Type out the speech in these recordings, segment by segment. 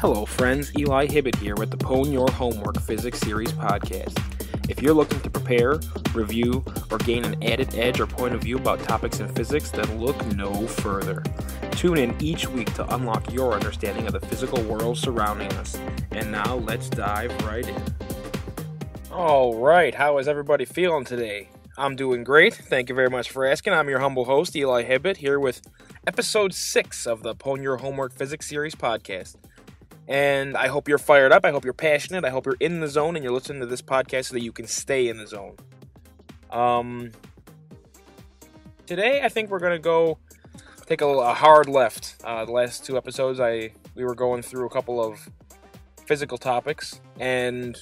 Hello friends, Eli Hibbett here with the Pwn Your Homework Physics Series podcast. If you're looking to prepare, review, or gain an added edge or point of view about topics in physics, then look no further. Tune in each week to unlock your understanding of the physical world surrounding us. And now let's dive right in. Alright, how is everybody feeling today? I'm doing great. Thank you very much for asking. I'm your humble host, Eli Hibbett, here with episode 6 of the Pwn Your Homework Physics Series podcast. And I hope you're fired up. I hope you're passionate. I hope you're in the zone and you're listening to this podcast so that you can stay in the zone. Today, I think we're going to go take a hard left. The last 2 episodes, we were going through a couple of physical topics. And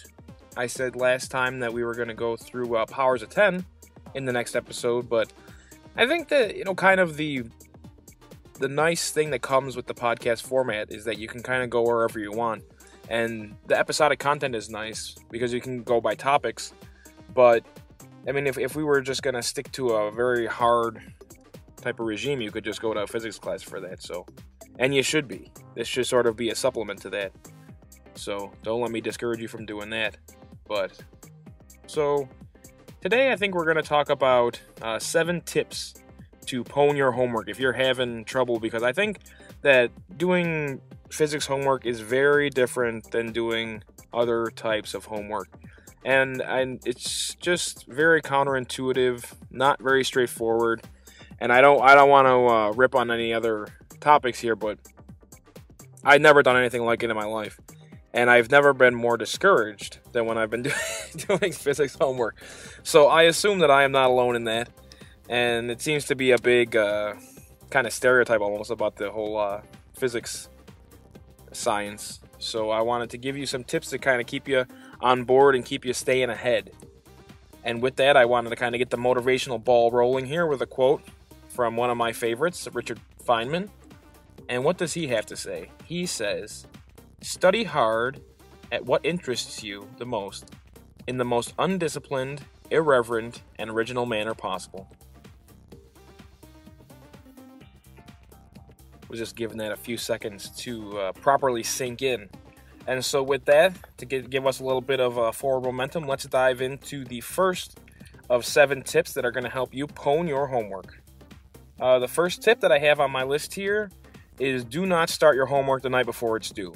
I said last time that we were going to go through powers of 10 in the next episode. But I think that, kind of the nice thing that comes with the podcast format is that you can kind of go wherever you want. And the episodic content is nice because you can go by topics. But, I mean, if we were just going to stick to a very hard type of regime, you could just go to a physics class for that. So, and you should be. This should sort of be a supplement to that. So, don't let me discourage you from doing that. But, so, today I think we're going to talk about 7 tips to pwn your homework if you're having trouble, because I think that doing physics homework is very different than doing other types of homework, and it's just very counterintuitive, not very straightforward. And I don't want to rip on any other topics here, but I've never done anything like it in my life, and I've never been more discouraged than when I've been doing physics homework. So I assume that I am not alone in that. And it seems to be a big kind of stereotype almost about the whole physics science. So I wanted to give you some tips to kind of keep you on board and keep you staying ahead. And with that, I wanted to kind of get the motivational ball rolling here with a quote from one of my favorites, Richard Feynman. And what does he have to say? He says, "Study hard at what interests you the most in the most undisciplined, irreverent, and original manner possible." Was just giving that a few seconds to properly sink in. And so with that, to give us a little bit of forward momentum, let's dive into the first of 7 tips that are going to help you pwn your homework. The first tip that I have on my list here is do not start your homework the night before it's due.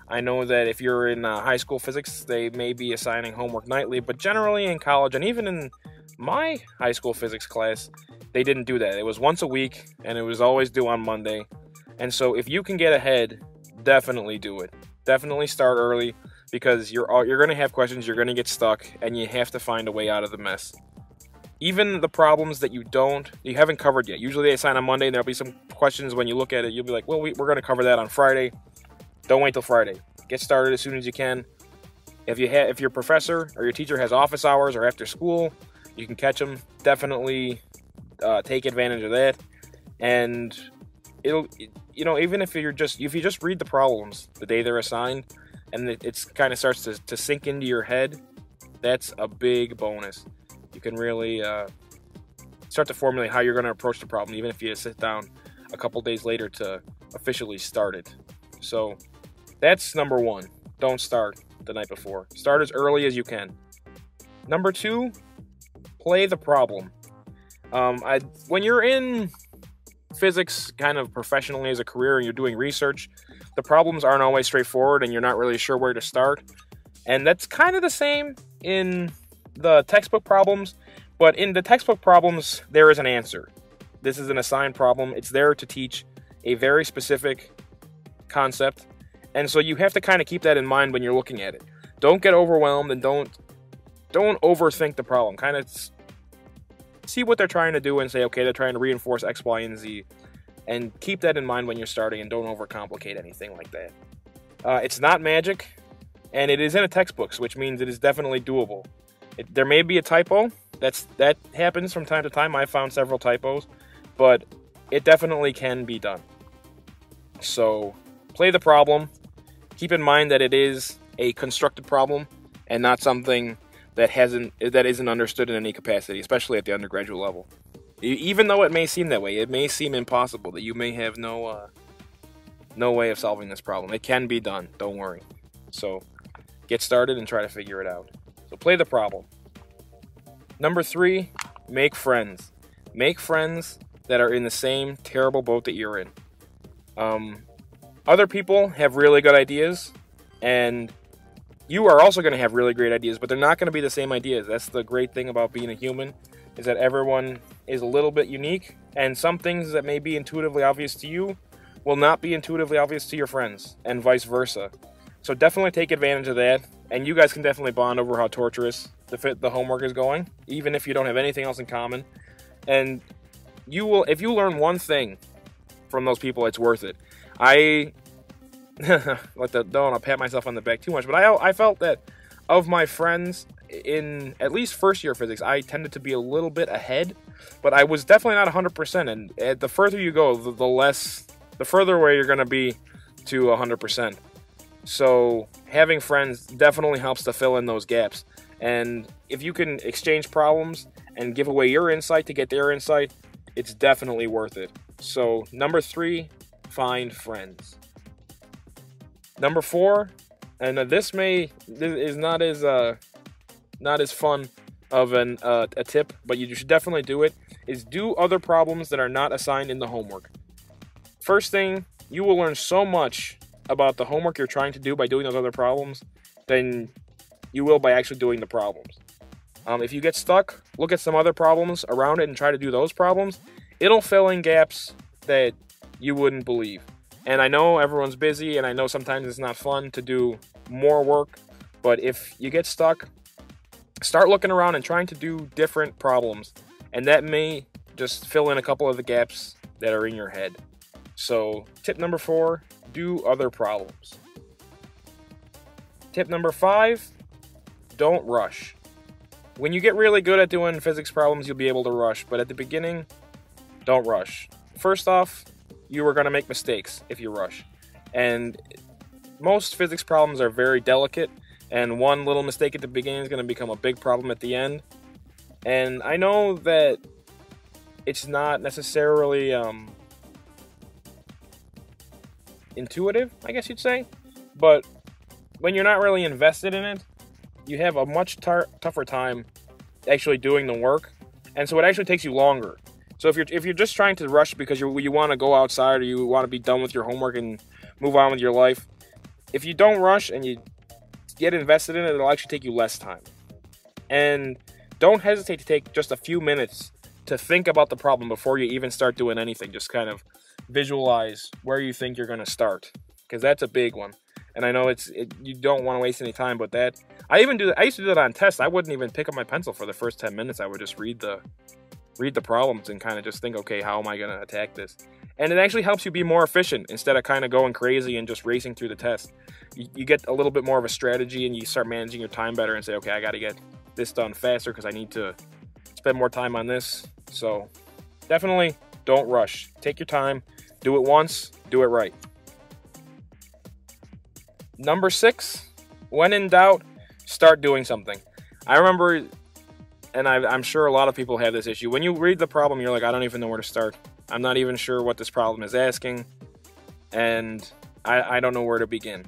I know that if you're in high school physics, they may be assigning homework nightly, but generally in college, and even in my high school physics class, they didn't do that. It was once a week, and it was always due on Monday. And so if you can get ahead, definitely do it. Definitely start early, because you're going to have questions, you're going to get stuck, and you have to find a way out of the mess. Even the problems that you haven't covered yet. Usually they assign on Monday, and there'll be some questions when you look at it, you'll be like, well, we're going to cover that on Friday. Don't wait till Friday. Get started as soon as you can. If your professor or your teacher has office hours or after school, you can catch them. Definitely take advantage of that. And it'll, even if you just read the problems the day they're assigned, and it's kind of starts to sink into your head, that's a big bonus. You can really start to formulate how you're going to approach the problem, even if you sit down a couple days later to officially start it. So that's number 1. Don't start the night before. Start as early as you can. Number 2, play the problem. When you're in physics kind of professionally as a career and you're doing research, the problems aren't always straightforward and you're not really sure where to start. And that's kind of the same in the textbook problems, but in the textbook problems, there is an answer. This is an assigned problem. It's there to teach a very specific concept. And so you have to kind of keep that in mind when you're looking at it. Don't get overwhelmed and don't overthink the problem. Kind of see what they're trying to do and say, okay, they're trying to reinforce X, Y, and Z. And keep that in mind when you're starting, and don't overcomplicate anything like that. It's not magic, and it is in a textbook, which means it is definitely doable. There may be a typo. That happens from time to time. I've found several typos, but it definitely can be done. So play the problem. Keep in mind that it is a constructed problem and not something that isn't understood in any capacity, especially at the undergraduate level. Even though it may seem that way, it may seem impossible, that you may have no no way of solving this problem. It can be done, don't worry. So get started and try to figure it out. So play the problem. Number 3, make friends. Make friends that are in the same terrible boat that you're in. Other people have really good ideas, and you are also going to have really great ideas, but they're not going to be the same ideas. That's the great thing about being a human, is that everyone is a little bit unique, and some things that may be intuitively obvious to you will not be intuitively obvious to your friends, and vice versa. So definitely take advantage of that, and you guys can definitely bond over how torturous the homework is going, even if you don't have anything else in common. And you will, if you learn one thing from those people, it's worth it. I don't want to pat myself on the back too much, but I felt that of my friends in at least first year physics, I tended to be a little bit ahead, but I was definitely not 100%. And the further you go, the further away you're going to be to 100%. So having friends definitely helps to fill in those gaps. And if you can exchange problems and give away your insight to get their insight, it's definitely worth it. So number 3, find friends. Number 4, and this is not as fun of a tip, but you should definitely do it, is do other problems that are not assigned in the homework. First thing, you will learn so much about the homework you're trying to do by doing those other problems than you will by actually doing the problems. If you get stuck, look at some other problems around it and try to do those problems. It'll fill in gaps that you wouldn't believe. And I know everyone's busy, and I know sometimes it's not fun to do more work, but if you get stuck, start looking around and trying to do different problems, and that may just fill in a couple of the gaps that are in your head. So tip number 4, do other problems. Tip number 5, don't rush. When you get really good at doing physics problems, you'll be able to rush, but at the beginning, don't rush. First off, you are going to make mistakes if you rush. And most physics problems are very delicate, and one little mistake at the beginning is going to become a big problem at the end. And I know that it's not necessarily intuitive, I guess you'd say, but when you're not really invested in it, you have a much tougher time actually doing the work, and so it actually takes you longer. So if you're just trying to rush because you want to go outside, or you want to be done with your homework and move on with your life, if you don't rush and you get invested in it, it'll actually take you less time. And don't hesitate to take just a few minutes to think about the problem before you even start doing anything. Just kind of visualize where you think you're going to start, because that's a big one. And I know you don't want to waste any time, but I used to do that on tests. I wouldn't even pick up my pencil for the first 10 minutes. I would just read the problems and kind of just think, okay, how am I going to attack this? And it actually helps you be more efficient instead of kind of going crazy and just racing through the test. You get a little bit more of a strategy, and you start managing your time better and say, okay, I got to get this done faster because I need to spend more time on this. So definitely don't rush. Take your time. Do it once. Do it right. Number 6, when in doubt, start doing something. I remember, and I'm sure a lot of people have this issue, when you read the problem, you're like, I don't even know where to start. I'm not even sure what this problem is asking, and I don't know where to begin.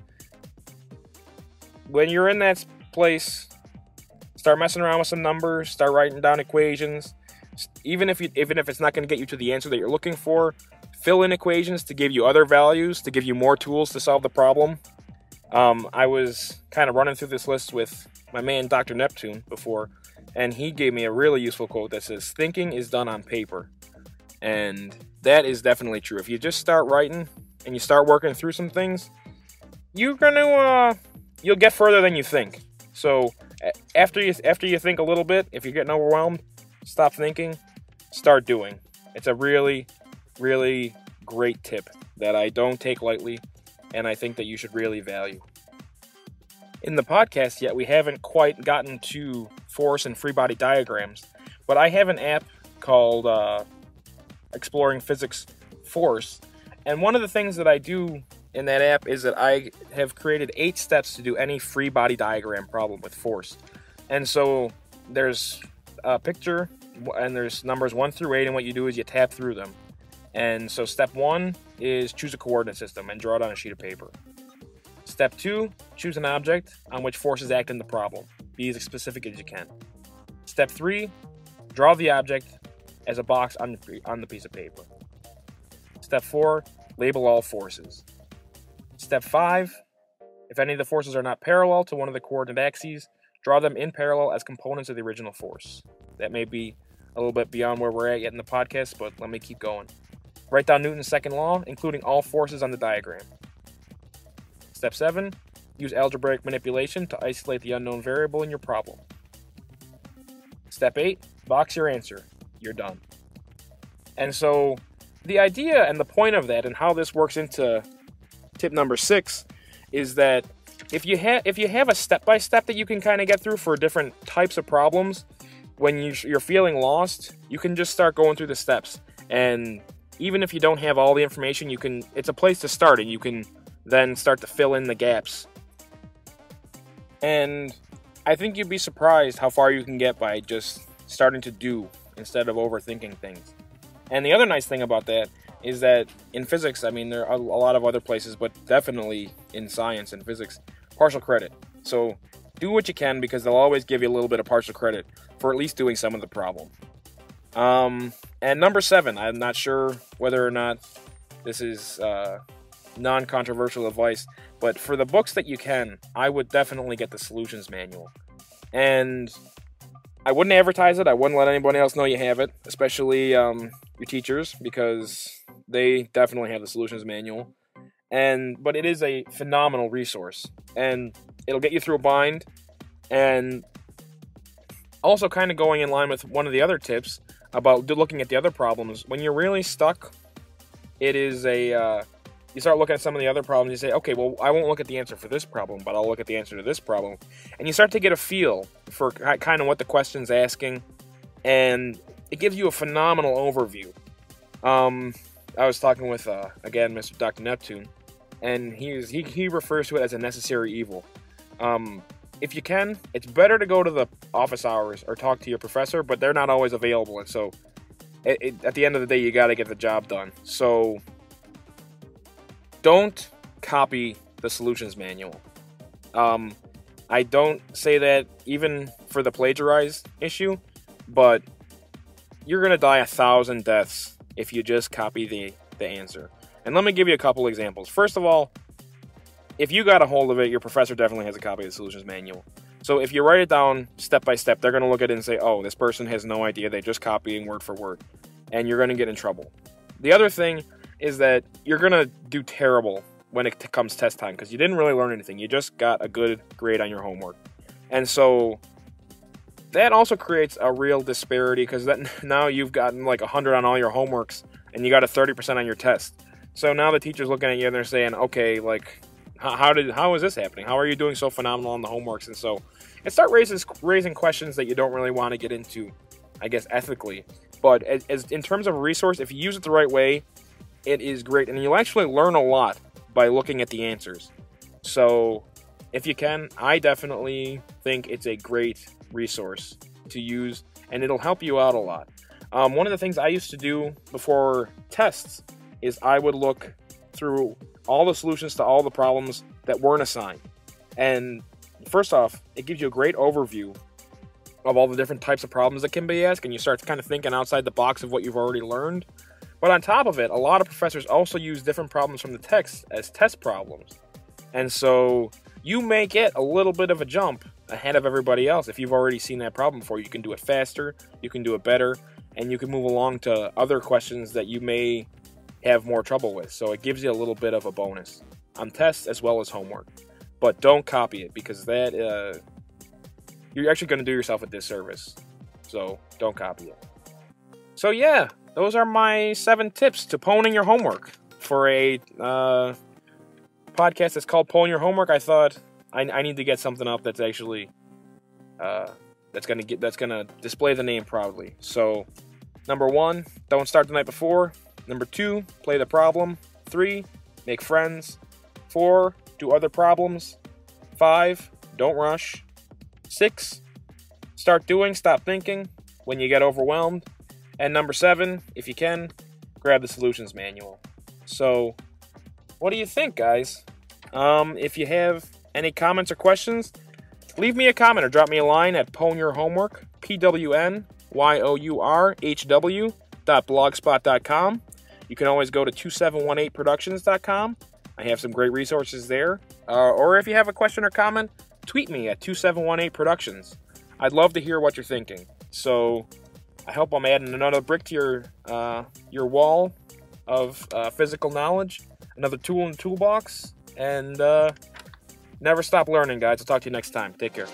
When you're in that place, start messing around with some numbers, start writing down equations. Even if it's not going to get you to the answer that you're looking for, fill in equations to give you other values, to give you more tools to solve the problem. I was kind of running through this list with my man Dr. Neptune before, and he gave me a really useful quote that says, thinking is done on paper. And that is definitely true. If you just start writing and you start working through some things, you'll get further than you think. So after you think a little bit, if you're getting overwhelmed, stop thinking, start doing. It's a really, really great tip that I don't take lightly, and I think that you should really value. In the podcast yet, we haven't quite gotten to force and free body diagrams, but I have an app called Exploring Physics Force, and one of the things that I do in that app is that I have created 8 steps to do any free body diagram problem with force. And so there's a picture, and there's numbers 1 through 8, and what you do is you tap through them. And so step 1 is choose a coordinate system and draw it on a sheet of paper. Step 2, choose an object on which forces act in the problem. Be as specific as you can. Step 3, draw the object as a box on the piece of paper. Step 4, label all forces. Step 5, if any of the forces are not parallel to one of the coordinate axes, draw them in parallel as components of the original force. That may be a little bit beyond where we're at yet in the podcast, but let me keep going. Write down Newton's second law, including all forces on the diagram. Step 7, use algebraic manipulation to isolate the unknown variable in your problem. Step 8, box your answer. You're done. And so the idea and the point of that and how this works into tip number 6 is that if you have a step-by-step that you can kind of get through for different types of problems, when you're feeling lost, you can just start going through the steps. And even if you don't have all the information, it's a place to start, and you can then start to fill in the gaps. And I think you'd be surprised how far you can get by just starting to do instead of overthinking things. And the other nice thing about that is that in physics, I mean, there are a lot of other places, but definitely in science and physics, partial credit. So do what you can, because they'll always give you a little bit of partial credit for at least doing some of the problem. And number 7, I'm not sure whether or not this is non-controversial advice, but for the books that you can, I would definitely get the solutions manual. And I wouldn't advertise it. I wouldn't let anybody else know you have it, especially your teachers, because they definitely have the solutions manual. But it is a phenomenal resource, and it'll get you through a bind. And also, kind of going in line with one of the other tips about looking at the other problems, when you're really stuck, it is you start looking at some of the other problems. You say, okay, well, I won't look at the answer for this problem, but I'll look at the answer to this problem. And you start to get a feel for kind of what the question's asking, and it gives you a phenomenal overview. I was talking with, again, Mr. Dr. Neptune, and he refers to it as a necessary evil. If you can, it's better to go to the office hours or talk to your professor, but they're not always available, and so at the end of the day, you got to get the job done. So don't copy the solutions manual. I don't say that even for the plagiarized issue, but you're going to die 1,000 deaths if you just copy the answer. And let me give you a couple examples. First of all, if you got a hold of it, your professor definitely has a copy of the solutions manual. So if you write it down step by step, they're going to look at it and say, oh, this person has no idea. They're just copying word for word. And you're going to get in trouble. The other thing is that you're going to do terrible when it comes test time, because you didn't really learn anything. You just got a good grade on your homework. And so that also creates a real disparity, because now you've gotten like 100 on all your homeworks and you got a 30% on your test. So now the teacher's looking at you and they're saying, okay, like, how is this happening? How are you doing so phenomenal on the homeworks? And so it start raising questions that you don't really want to get into, I guess, ethically. But as in terms of a resource, if you use it the right way, it is great. And you'll actually learn a lot by looking at the answers. So if you can, I definitely think it's a great resource to use, and it'll help you out a lot. One of the things I used to do before tests is I would look through all the solutions to all the problems that weren't assigned. And first off, it gives you a great overview of all the different types of problems that can be asked, and you start kind of thinking outside the box of what you've already learned. But on top of it, a lot of professors also use different problems from the text as test problems. And so you may get a little bit of a jump ahead of everybody else. If you've already seen that problem before, you can do it faster, you can do it better, and you can move along to other questions that you may have more trouble with. So it gives you a little bit of a bonus on tests as well as homework. But don't copy it, because that you're actually going to do yourself a disservice. So don't copy it. So yeah, those are my 7 tips to pwning your homework. For a podcast that's called Pwn Your Homework, I thought I need to get something up that's actually that's gonna display the name proudly. So number 1, don't start the night before. Number 2, play the problem. 3, make friends. 4, do other problems. 5, don't rush. 6, start doing, stop thinking when you get overwhelmed. And number 7, if you can, grab the solutions manual. So, what do you think, guys? If you have any comments or questions, leave me a comment or drop me a line at pwnyourhw, pwnyourhw.blogspot.com. You can always go to 2718productions.com. I have some great resources there. Or if you have a question or comment, tweet me at 2718productions. I'd love to hear what you're thinking. So I hope I'm adding another brick to your wall of physical knowledge, another tool in the toolbox, and never stop learning, guys. I'll talk to you next time. Take care.